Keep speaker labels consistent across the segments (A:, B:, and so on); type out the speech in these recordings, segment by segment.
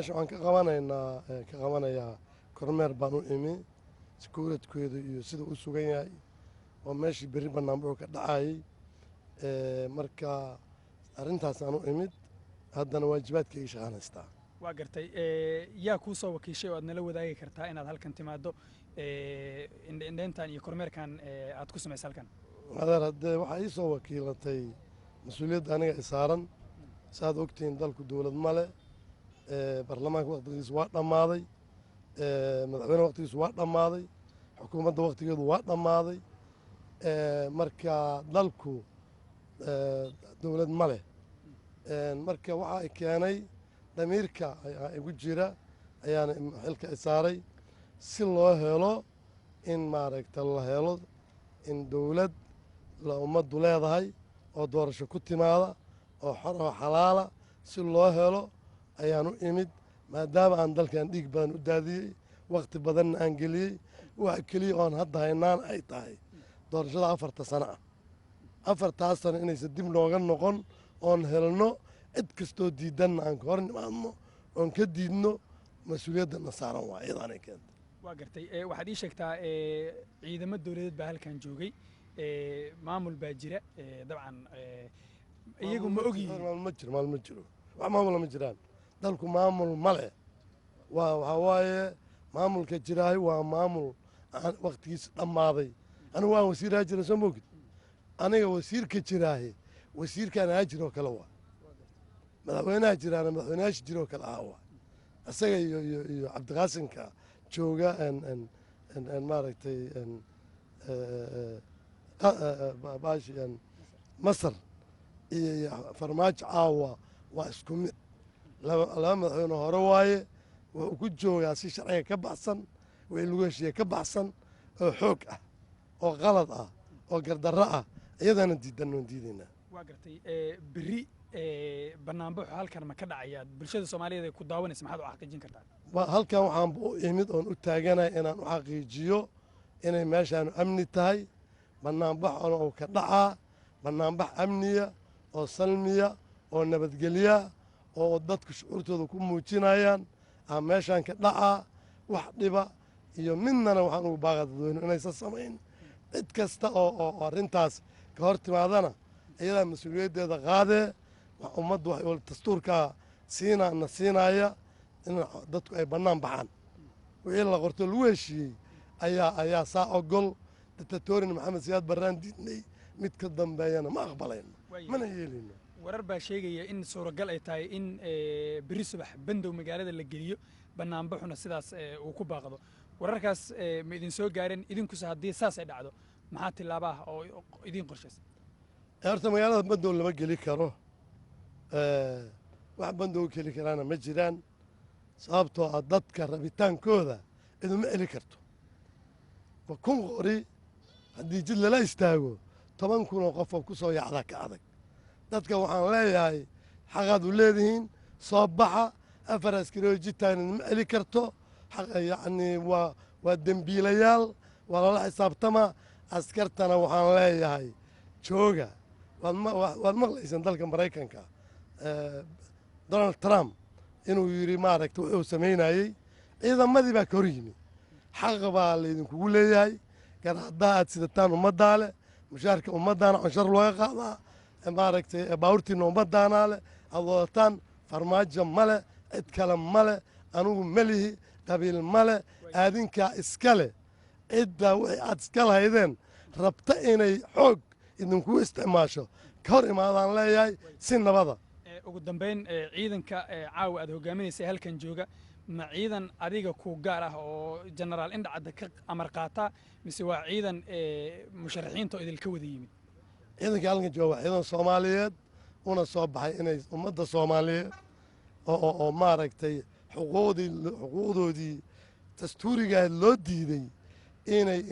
A: meesha waxaan ka qabanayaa kormeer baan u imi sekuuradkeedu iyo sida u sugan yahay oo meeshii berri banaanbuxu ka dhacayay marka arrintaasaan u imid haddana waajibaadkayga shaqaanaystaa
B: waa gartay yaa kuu soo wakiishay oo aad nala wadaagi kartaa inaad halkan timaado indheyntan iyo kormeerkan aad ku samaysay halkan
A: adeer haddee waxaa ii soo wakiilatay mas-uuliyadda aniga isaaran saaad ogtihiin dalku dowlad male baarlamaanka waqtigiisu waa dhammaaday madaxweyne waqtigiisu waa dhammaaday xukuumadda waqtigeedu waa dhammaaday marka dalku dowlad ma leh marka waxa ay keenay damiirka igu jira ayaana xilka isaaray si loo helo in maaragta la helo in dowlad la ummaddu leedahay oo doorasho ku timaada oo xor oo xalaala si loo helo ayaan u imid maadaama aan dalkan dhiig badan u daadiyey waqti badanna aan geliyey waxa keliya oon hadda haynaan ay tahay doorashada 4 sano ah 4taas sano inaysan dib nooga noqon oon helno cid kastoo diidanna aan ka hor nimaadno oon ka diidno mas-uuliyadana saaran waa iyadanay keentay
B: waa gartay waxaad ii sheegtaa ciidamo dowladeed baa halkan joogay maamul baa jira dabcan iyagu ma ogyihiin
A: maal ma jiro wax maamula ma jiraan dalku maamul ma leh waxaa waaye maamulka jiraahay waa maamul waqtigiisa dhammaaday anigu waan wasiiraha jira soo moogid aniga wasiirka jiraahe wasiirkaan ahaa jiroo kale waa madaxweynaha jiraana madaxweynayaasha jiroo kale ahaa waa isaga iyo cabdiqaasinka jooga maaragtay masar iyo farmaajo caawa waa isku mid laba madaxweyne hore waaye wuxuu ku joogaa si sharciga ka baxsan wixii lagu heshiiye ka baxsan oo xoog ah oo qalad ah oo gardarro ah iyadaana diidannoon diidaynaa
B: waa gartay berri banaanbaxu halkan ma ka dhacayaa bulshada soomaaliyeed ay ku daawanaysa maxaad u xaqiijin kartaa
A: halkan waxaan u imid oon u taaganahay inaan u xaqiijiyo inay meeshaanu amni tahay banaanbaxona oo ka dhacaa banaanbax amniya oo salmiya oo nabadgelya oo dadku shucuurtooda ku muujinayaan meeshaan ka dhacaa wax dhiba iyo midnana waxaan ugu baaqa dadweyne inaysan samayn cid kasta oo arrintaas ka hor timaadana iyadaa mas-uuliyaddeeda qaadee ummaddu wax dastuurkaa siinaya in dadku ay bannaan baxaan wixii la qorto lagu heshiiyey ayaa saa ogol dictatorin maxamed siyaad barraan diidnay mid ka dambeeyana ma aqbalayno mana yeelayno
B: warar baa sheegaya in suuragal ay tahay in berri subax bandow magaalada la geliyo banaanbaxuna sidaas uu ku baaqdo wararkaas ma idin soo gaareen idinkuse haddii saas ay dhacdo maxaa tillaaba ah oo idin qorshaysa
A: horta magaalada bandow lama geli karo wax bandow geli karaana ma jiraan sababtoo ah dadka rabitaankooda iduma celi karto wa kun qori haddii jid lala istaago 10 kun oo qof oo ku soo yacda ka adag dadka waxaan leeyahay xaqaad u leedihiin soo baxa 4 askari oo jidtaan iduma celi karto yacni waa dembiilayaal waa lala xisaabtama askartana waxaan leeyahay jooga waad maqlaysaan dalka maraykanka donald trump inuu yidhi maaragta wuxuu samaynayey ciidamadii baa ka hor yimi xaqa baa laydinkugu leeyahay garaadaha aad sidataan ummaddaa leh mushaarka ummaddaana canshar looga qaadaa maaragtay baawurtiinna ummaddaanaa leh aad wadataan farmaajo ma leh cid kale ma leh anugu ma lihi qabiil ma leh aadinkaa iska leh ciddaa wixii aad iska lahaydeen rabta inay xoog idinku isticmaasho ka hor imaadaan leeyahay si nabada
B: ugu dambayn ciidanka caawa aad hogaaminaysay halkan jooga ma ciidan adiga ku gaar ah oo jenaraal indhacadda ka amar qaata mise waa ciidan musharaxiinta oo idilka wada yimid
A: ciidanka halkan jooga waa ciidan soomaaliyeed una soo baxay inay ummadda soomaaliyeed oo maaragtay xuquuqdoodii dastuurigaad loo diiday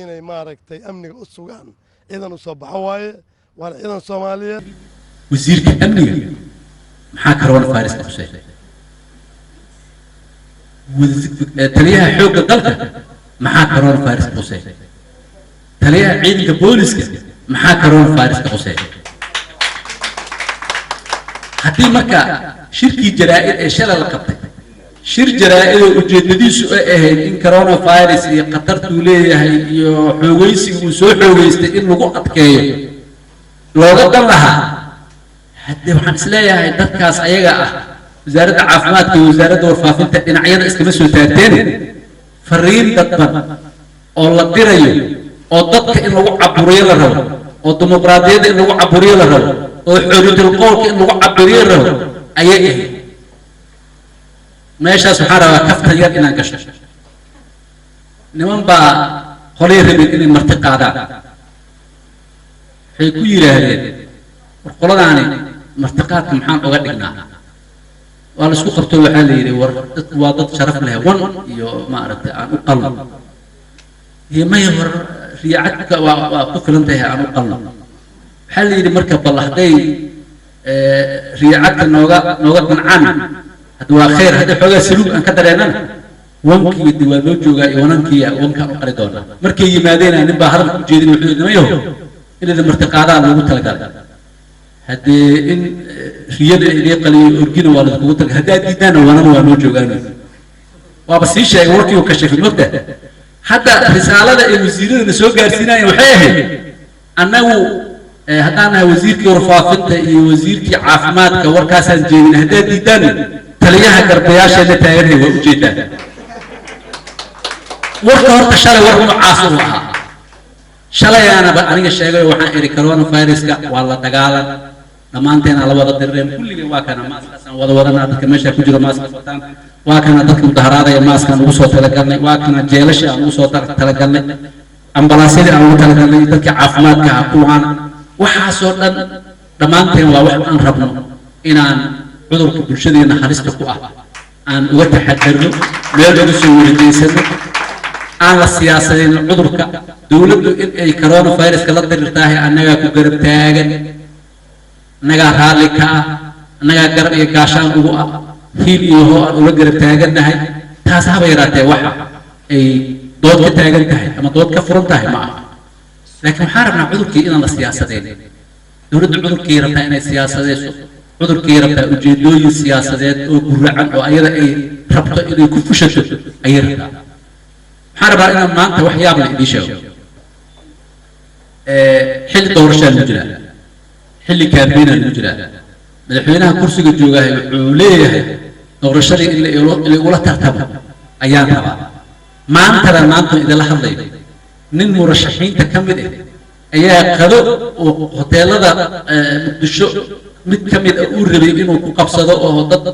A: inay maaragtay amniga u sugaan ciidan u soo baxo waaye waana ciidan soomaaliyeed
C: wasiirka amniga maxaa karoon faaris qabsay taliyaha xoogga dalka maxaa karoon faaris qabsay taliyaha ciidanka booliska maxaa karoon faaris qabsay haddii marka shirkii jaraa'id ee shalay la qabtay shir jaraa-id oo ujeedadiisu ay ahayd in coronavirus iyo khatartuu leeyahay iyo xoogaysiga uu soo xoogaystay in lagu adkeeyo looga dan lahaa haddii waxaan isleeyahay dadkaas ayaga ah wasaaradda caafimaadka iyo wasaaradda warfaafinta dhinacyada iskama soo taagteen fariin dadban oo la dirayo oo dadka in lagu caburiyo la rabo oo dimuqraadiyadda in lagu caburiyo la rabo oo xorriyatul qowlka in lagu caburiyo la rabo ayay ahayd meeshaas waxaan rabaa kaftan yar inaan gasho niman baa qolay rabeen inay marti qaadaan waxay ku yidhaahdeen war qoladaani martiqaadka maxaan uga dhignaa waa la isku qabto waxaa la yidhi war waa dad sharaf leh wan iyo maaragtay aan u qalno iyo maya war riyaacadka waa ku filan tahay aan u qalno waxaa la yidhi marka bal hadday riyaacadka nooga qancaan hadda waa khayr hadday xoogaa saluug aan ka dareennana wankii di waa loo joogaa iyo wanankii wankaan u qari doonaa markay yimaadeen nin baa hadalka u jeedin wuxuu yidhi nimayahow inayda martiqaadaha loogu talagalay haddii in riyada ilee qaliyo orgina waa laiskugu talagalay haddaad diidaana wanana waa loo joogaan waaba sii sheegay warkii uu kashafay mogta hadda risaalada ay wasiiradana soo gaarsiinayeen waxay ahayd annagu haddaan nahay wasiirkii warfaafinta iyo wasiirkii caafimaadka warkaasaan jeedin haddaad diidaan taliyaha garbayaasheena taaganhay waa ujeedaan warka horta shalay war noocaas u ahaa shalayaanaba aniga sheegay waxaan iri coronaviruska waa la dagaalan dhammaanteena la wada dirreen kulligeen waa kana maaskaasaan wada wadanaa dadka meesha ku jiro maaska wataan waa kana dadka mudaharaadaya maaskaan ugu soo talagalnay waa kana jeelasha aan ugu soo talagalnay ambalaasyadii aan ugu talagalnay dadka caafimaadka ah kuwaan waxaasoo dhan dhammaanteen waa wax aan rabno inaan cudurka bulshadeena halista ku ah aan uga taxadarno meel uga soo wareejeysano aan la siyaasadeen cudurka dawladdu in ay coronaviruska la dirirtahay annagaa ku garab taagan annagaa raalli ka ah annagaa garab iyo gaashaan ugu ah hiil iyo hoo aan ula garab taagannahay taas haba yaraatee waxa ay dood ka taagan tahay ama dood ka furan tahay ma aha laakiin waxaan rabnaa cudurkii inaan la siyaasadeen dawladdu cudurkii rabtaa inay siyaasadeyso cudurkii rabtaa ujeedooyin siyaasadeed oo guracan oo ayada ay rabto inay ku fushato ayay rabtaa waxaan rabaa inaan maanta wax yaab la idiin sheego xilli doorashaa lagu jiraa xilli kaambeynaa lagu jiraa madaxweynaha kursiga joogahay wuxuu leeyahay doorashadii in la igula tartamo ayaan rabaa maantana maanta idinla hadlayo nin murashaxiinta ka mid ah ayaa qado oo hoteelada muqdisho mid ka mid ah uu rabay inuu ku qabsado oo dad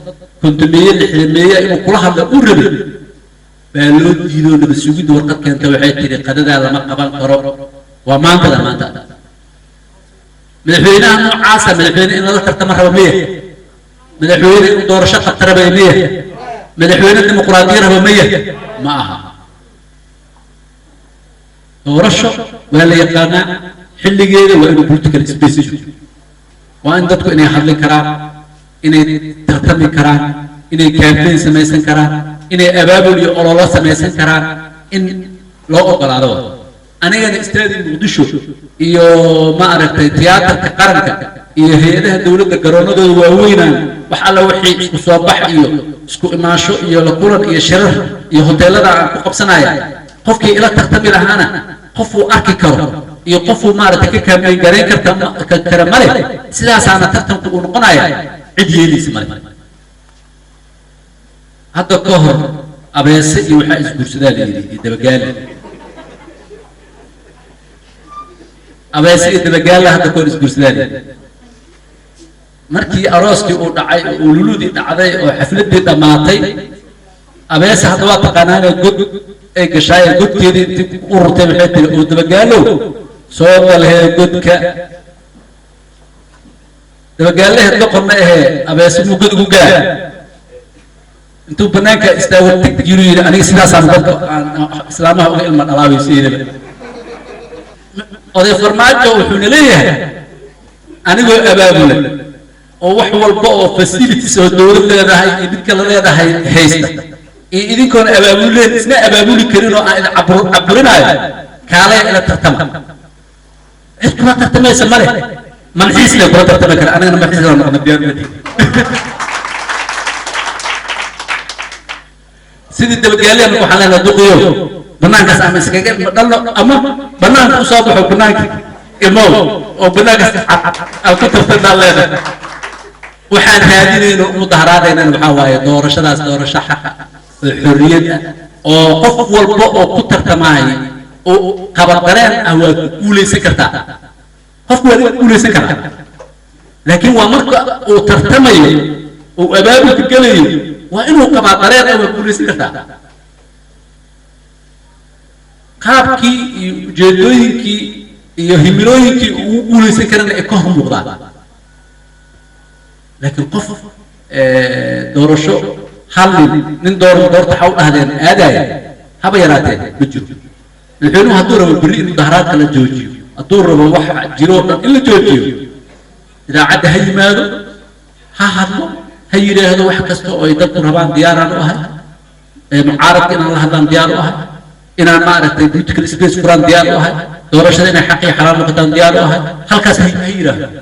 C: kontumeeye lixdameeye inuu kula hadlo uu rabay baa loo diidoo naba sugidda warqad keenta waxay tiri qadadaa lama qaban karo waa maantada maanta madaxweynaha noocaasa madaxweyne in lala tartama raba miya madaxweyne in doorasho qabta raba miya madaxweyne dimuqraadiya raba miya ma aha doorasho waa la yaqaanaa xilligeeda waa inuu political space jiro waa in dadku inay hadli karaan inay tartami karaan inay campaign samaysan karaan inay abaabul iyo ololo samaysan karaan in loo ogolaado anigana istaadi muqdisho iyo ma aragtay tiyaatarka qaranka iyo hay'adaha dawladda garoonadooda waaweynaan wax alla wixii isku soo bax iyo isku imaansho iyo la kulan iyo shirar iyo hoteelada aan ku qabsanaya qofkii ila tartami lahaana qofuu arki karo iyo qofuu maaragtay ka kaameen garayn kara male sidaasaana tartanku uu noqonaya cid yeelaysa male hadda ka hor abeese iyo waxaa isguursadaa la yidhi iyo dabagaale abeese iyo dabagaale hadda ka hor isguursadaa la yidhi markii arooskii uu dhacay oo luludii dhacday oo xafladii dhammaatay abeese hadda waa taqaanaanee god ay gashaayeen godkeedii intii u rurtay waxay tiri oo dabagaalow soo galhee godka dabagaalaheed doqonna ahee abeese muu god ugu galaa intuu banaanka istaago tig yiri yiri aniga sidaasaan dadka islaamaha uga ilma dhalaabaysiinaba oday farmaajo wuxuu leeyahay anigoo abaabula oo wax walba oo facilities oo dawlad leedahay iyo mid kale leedahay haysta iyo idinkoon abaabuleen isna abaabuli karin oo aan caburinayo kaalay ila tartama cid kuma tartamaysa male manxiis le kula tartami kara anigana manxiis la noqona diyaar madi سيدي الدبقالية من وحنا ندقيو بنانك سامي سكاكين مدلو أما بنانك أصابح بنانك إمو وبنانك أو كتفتنا الله وحان هادين مظاهراتنا وحواي دور شداس دور شحة الحرية وقف والبؤ وكتر تماعي وقبل قران أو كولي سكرتا قف كولي سكرتا لكن ومرك وترتمي وأبابك الجلي وإنه قبل قران أو كولي سكرتا قابكي جدوينكي يهملوينكي وكولي سكرتا إكوهم مغضاء لكن قف دورشو حل من دور تحول هذين أداء هبا يراته بجو الحين هدور البريء ظهرات على جوجيو الدور واحد جيرونا إلا جوجيو إذا عاد هي ماذا هذا هي هذا واحد كسته ويدبر هبان ديارنا وها معارض إن الله هذا ديارنا إن ما عرفت بيتك الإسبيس قران ديارنا دورش هذين حقي حرام قدام ديارنا هل كاس هي